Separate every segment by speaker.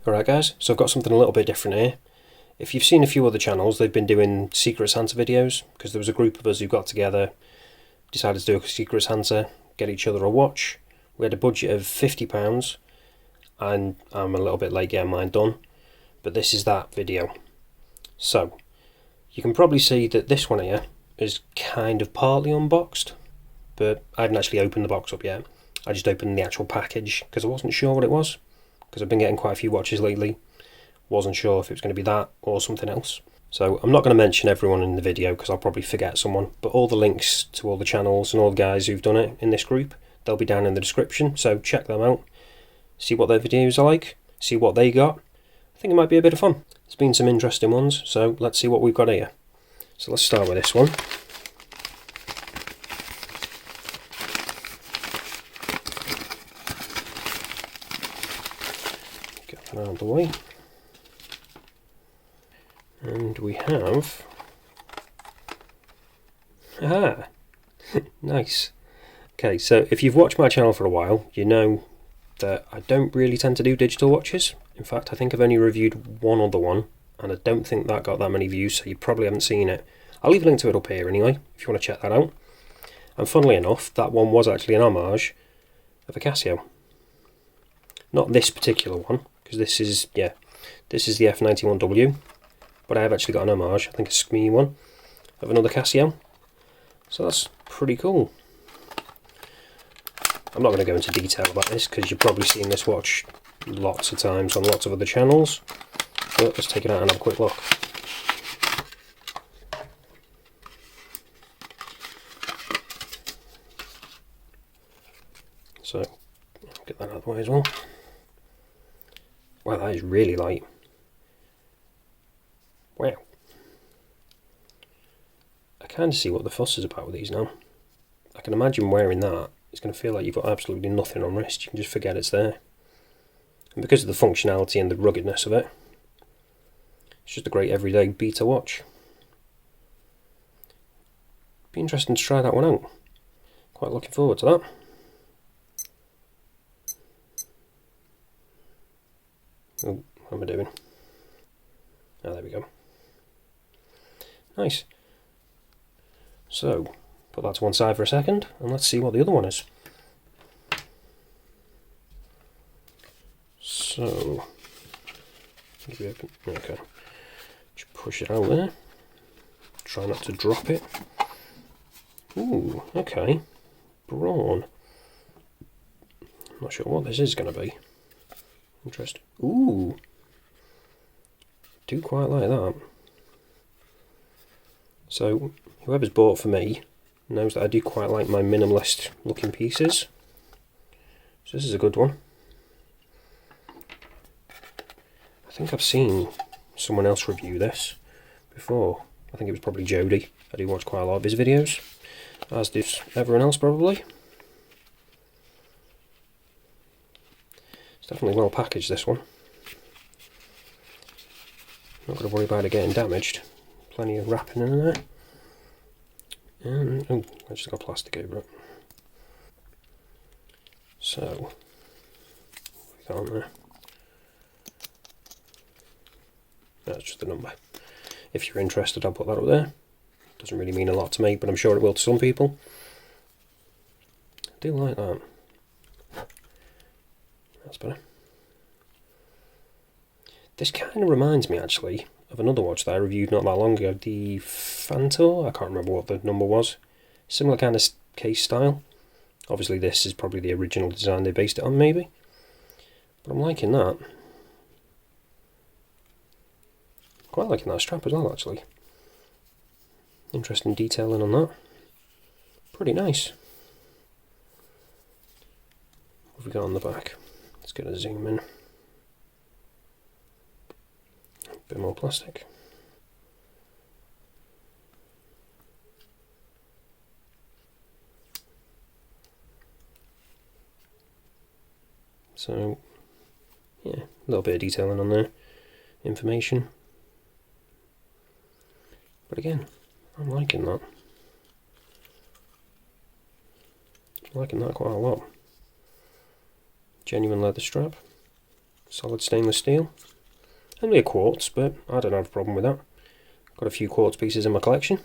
Speaker 1: Alright guys, so I've got something a little bit different here. If you've seen a few other channels, they've been doing Secret Santa videos, because there was a group of us who got together, decided to do a Secret Santa, get each other a watch. We had a budget of £50, and I'm a little bit late getting mine done, but this is that video. So, you can probably see that this one here is kind of partly unboxed, but I hadn't actually opened the box up yet. I just opened the actual package, because I wasn't sure what it was. Because I've been getting quite a few watches lately. Wasn't sure if it was going to be that or something else. So I'm not going to mention everyone in the video because I'll probably forget someone, but all the links to all the channels and all the guys who've done it in this group, they'll be down in the description, so check them out, see what their videos are like, see what they got. I think it might be a bit of fun. There's been some interesting ones, so let's see what we've got here. So let's start with this one. Out of the way, and we have nice. Okay, so if you've watched my channel for a while, you know that I don't really tend to do digital watches. In fact, I think I've only reviewed one other one, and I don't think that got that many views, so you probably haven't seen it. I'll leave a link to it up here anyway, if you want to check that out. And funnily enough, that one was actually an homage of a Casio. Not this particular one, because this is the F91W, but I have actually got an homage, I think a SKME one, of another Casio, so that's pretty cool. I'm not going to go into detail about this because you've probably seen this watch lots of times on lots of other channels, but let's take it out and have a quick look. So, get that out of the way as well. Wow, that is really light. Wow. I kind of see what the fuss is about with these now. I can imagine wearing that. It's going to feel like you've got absolutely nothing on wrist. You can just forget it's there. And because of the functionality and the ruggedness of it, it's just a great everyday beta watch. Be interesting to try that one out. Quite looking forward to that. Oh, what am I doing? Oh, there we go. Nice. So, put that to one side for a second, and let's see what the other one is. So, okay, just push it out there. Try not to drop it. Ooh, okay. Brawn. Not sure what this is going to be. Interesting. Ooh. Do quite like that. So, whoever's bought for me knows that I do quite like my minimalist looking pieces. So this is a good one. I think I've seen someone else review this before. I think it was probably Jody. I do watch quite a lot of his videos, as does everyone else probably. It's definitely well packaged, this one. Not going to worry about it getting damaged. Plenty of wrapping in there. And, oh, I just got plastic over it. So, what have we got on there? That's just the number. If you're interested, I'll put that up there. Doesn't really mean a lot to me, but I'm sure it will to some people. I do like that. That's better. This kind of reminds me, actually, of another watch that I reviewed not that long ago, the Phantom. I can't remember what the number was. Similar kind of case style. Obviously this is probably the original design they based it on, maybe. But I'm liking that. Quite liking that strap as well, actually. Interesting detailing on that. Pretty nice. What have we got on the back? Let's get a zoom in. A bit more plastic. So, yeah, a little bit of detailing on there. Information. But again, I'm liking that. I'm liking that quite a lot. Genuine leather strap. solid stainless steel. Only a quartz, but I don't have a problem with that. Got a few quartz pieces in my collection.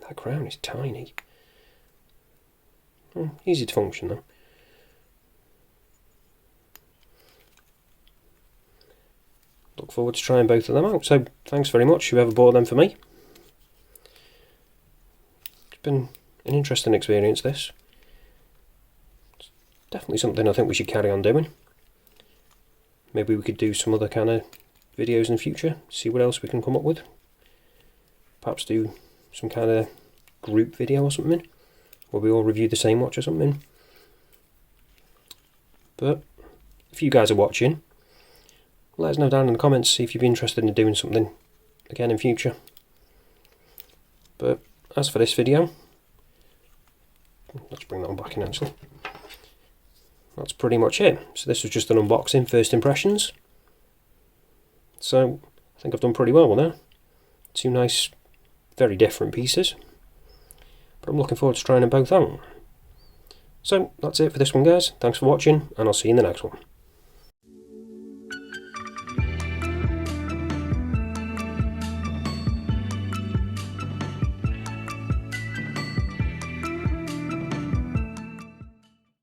Speaker 1: That crown is tiny. Easy to function though. Look forward to trying both of them out. So thanks very much whoever bought them for me. It's been an interesting experience, this. It's definitely something I think we should carry on doing. Maybe we could do some other kind of videos in the future, see what else we can come up with. Perhaps do some kind of group video or something, where we all review the same watch or something. But if you guys are watching, let us know down in the comments, see if you'd be interested in doing something again in future. But as for this video, let's bring that one back in actually. That's pretty much it. So this was just an unboxing, first impressions. So I think I've done pretty well with that. Two nice, very different pieces. But I'm looking forward to trying them both out. So that's it for this one, guys. Thanks for watching, and I'll see you in the next one.